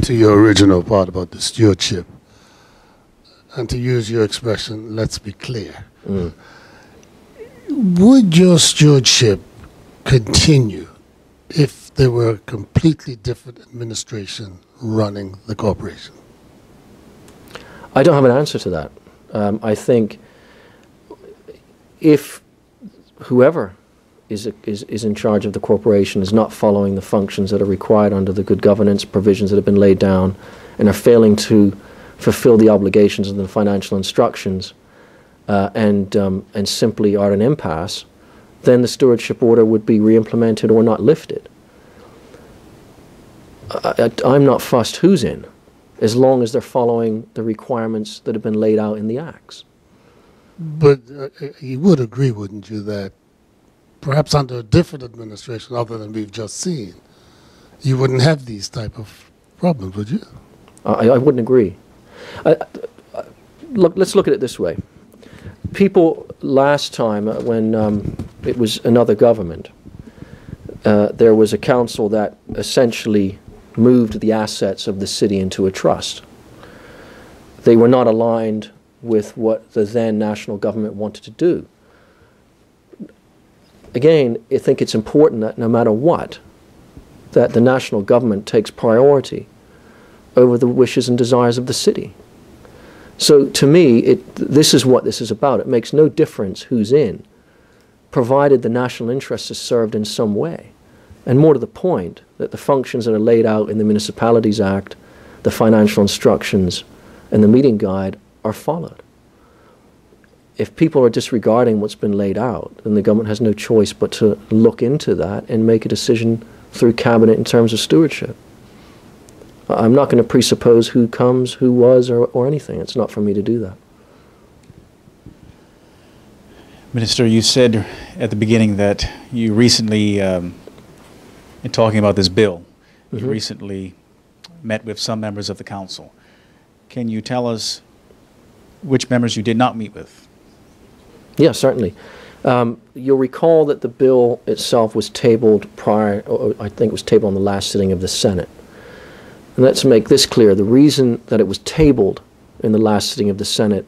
to your original part about the stewardship, and to use your expression, let's be clear. Would your stewardship continue if there were a completely different administration running the corporation? I don't have an answer to that. I think if whoever is in charge of the corporation is not following the functions that are required under the good governance provisions that have been laid down and are failing to fulfill the obligations of the financial instructions and simply are an impasse, then the stewardship order would be re-implemented or not lifted. I'm not fussed who's in, as long as they're following the requirements that have been laid out in the acts. But you would agree, wouldn't you, that perhaps under a different administration other than we've just seen, you wouldn't have these type of problems, would you? I wouldn't agree. Look, let's look at it this way. People last time, when it was another government, there was a council that essentially moved the assets of the city into a trust. They were not aligned with what the then national government wanted to do. Again, I think it's important that no matter what, that the national government takes priority over the wishes and desires of the city. So to me, this is what this is about. It makes no difference who's in, provided the national interest is served in some way. And more to the point, that the functions that are laid out in the Municipalities Act, the financial instructions, and the meeting guide are followed. If people are disregarding what's been laid out, then the government has no choice but to look into that and make a decision through cabinet in terms of stewardship. I'm not going to presuppose who comes, who was, or anything. It's not for me to do that. Minister, you said at the beginning that you recently, in talking about this bill, you recently met with some members of the council. Can you tell us which members you did not meet with? Yeah, certainly. You'll recall that the bill itself was tabled prior, or I think it was tabled on the last sitting of the Senate. And let's make this clear. The reason that it was tabled in the last sitting of the Senate,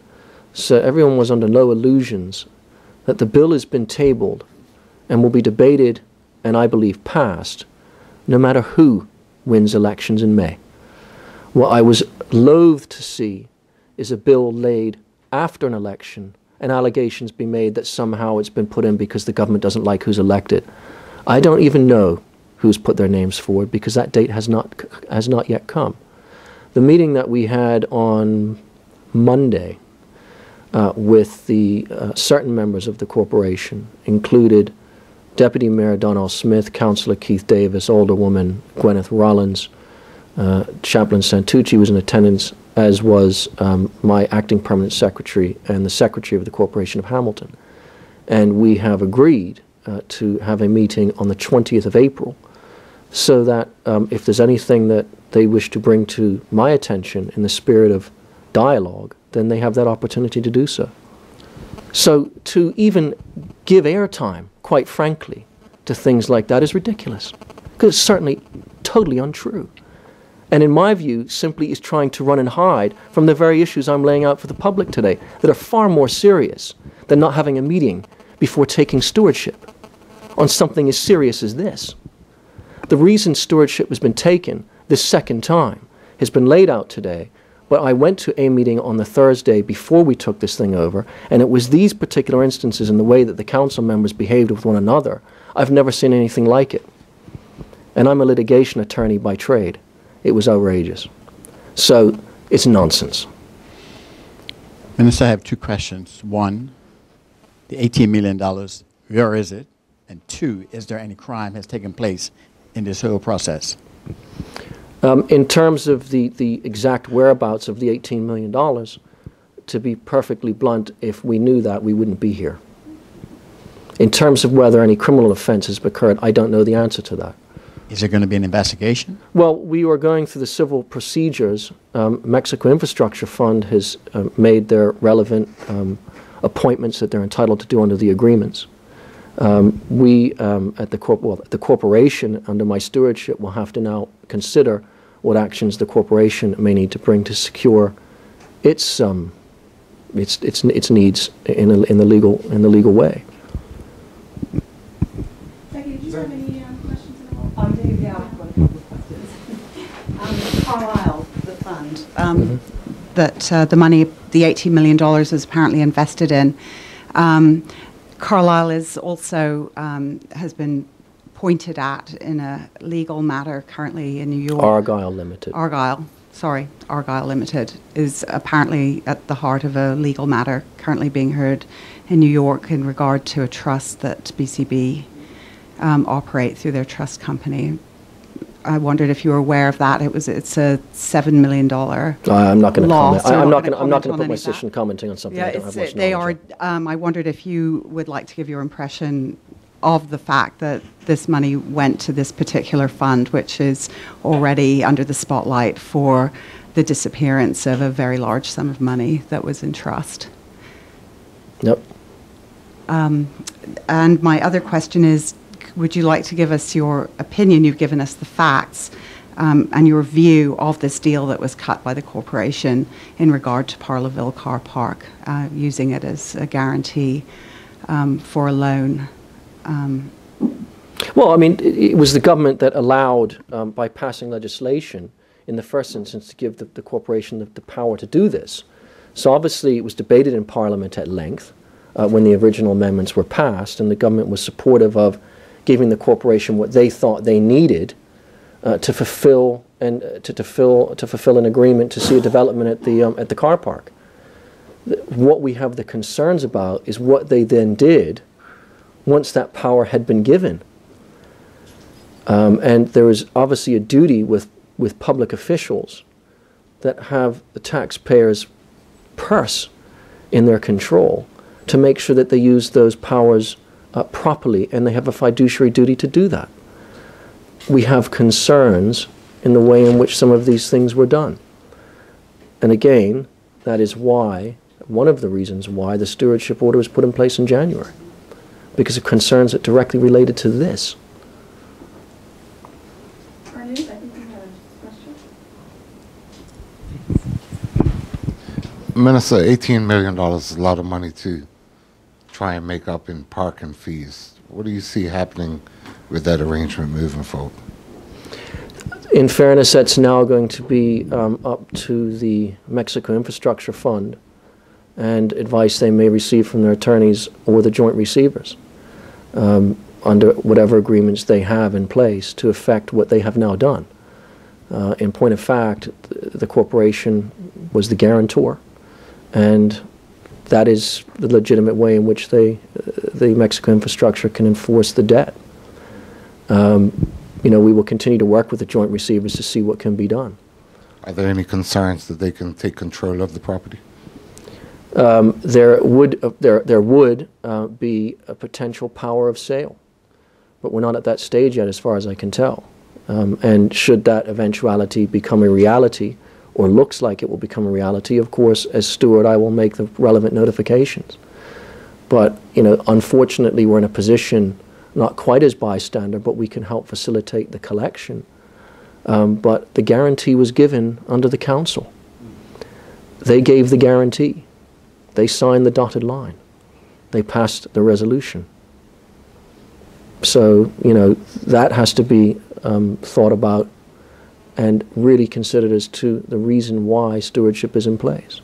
so everyone was under no illusions that the bill has been tabled and will be debated and I believe passed no matter who wins elections in May. What I was loath to see is a bill laid after an election and allegations be made that somehow it's been put in because the government doesn't like who's elected. I don't even know who's put their names forward because that date has not yet come. The meeting that we had on Monday with the certain members of the corporation included Deputy Mayor Donald Smith, Councillor Keith Davis, Alderwoman Gwyneth Rollins, Chaplain Santucci was in attendance, as was my acting permanent secretary and the secretary of the Corporation of Hamilton. And we have agreed to have a meeting on the 20th of April so that if there's anything that they wish to bring to my attention in the spirit of dialogue, then they have that opportunity to do so. So to even give airtime, quite frankly, to things like that is ridiculous, because it's certainly totally untrue. And in my view, simply is trying to run and hide from the very issues I'm laying out for the public today that are far more serious than not having a meeting before taking stewardship on something as serious as this. The reason stewardship has been taken this second time has been laid out today, but I went to a meeting on the Thursday before we took this thing over, and it was these particular instances and the way that the council members behaved with one another. I've never seen anything like it. And I'm a litigation attorney by trade. It was outrageous. So it's nonsense. Minister, I have two questions. One, the $18 million, where is it? And two, is there any crime has taken place in this whole process? In terms of the exact whereabouts of the $18 million, to be perfectly blunt, if we knew that, we wouldn't be here. In terms of whether any criminal offense has occurred, I don't know the answer to that. Is there going to be an investigation? Well, we are going through the civil procedures. Mexico Infrastructure Fund has made their relevant appointments that they're entitled to do under the agreements. We at the corporation under my stewardship will have to now consider what actions the corporation may need to bring to secure its needs in the legal way. Becky, did you have any questions at all? I do, yeah, I've got a couple of questions. Carlyle, the fund, that the money, the $18 million is apparently invested in. Carlyle is also, has been pointed at in a legal matter currently in New York. Argyle Limited. Argyle Limited is apparently at the heart of a legal matter currently being heard in New York in regard to a trust that BCB operate through their trust company. I wondered if you were aware of that. It's a $7 million I'm not going to comment. So I'm not going to put any my of that. position commenting on something I don't have much they knowledge are. of. I wondered if you would like to give your impression of the fact that this money went to this particular fund, which is already under the spotlight for the disappearance of a very large sum of money that was in trust. Yep. And my other question is, would you like to give us your opinion? You've given us the facts and your view of this deal that was cut by the corporation in regard to Parleville Car Park, using it as a guarantee for a loan. Well, I mean, it was the government that allowed, by passing legislation, in the first instance, to give the corporation the power to do this. So obviously it was debated in Parliament at length when the original amendments were passed, and the government was supportive of giving the corporation what they thought they needed to fulfill an agreement to see a development at the car park. What we have the concerns about is what they then did once that power had been given. And there is obviously a duty with public officials that have the taxpayers' purse in their control to make sure that they use those powers properly, and they have a fiduciary duty to do that. We have concerns in the way in which some of these things were done. And again, that is why, one of the reasons why the stewardship order was put in place in January, because of concerns that directly related to this. Bernews, I think you had a question. Minister, $18 million is a lot of money to try and make up in parking fees. What do you see happening with that arrangement moving forward? In fairness, that's now going to be up to the Mexico Infrastructure Fund and advice they may receive from their attorneys or the joint receivers under whatever agreements they have in place to effect what they have now done. In point of fact, the corporation was the guarantor, and that is the legitimate way in which the Mexico Infrastructure can enforce the debt. We will continue to work with the joint receivers to see what can be done. Are there any concerns that they can take control of the property? There would be a potential power of sale, but we're not at that stage yet as far as I can tell. And should that eventuality become a reality, or looks like it will become a reality, of course, as steward, I will make the relevant notifications. But, unfortunately, we're in a position, not quite as bystander, but we can help facilitate the collection. But the guarantee was given under the council. They gave the guarantee. They signed the dotted line. They passed the resolution. So, that has to be thought about and really considered as to the reason why stewardship is in place.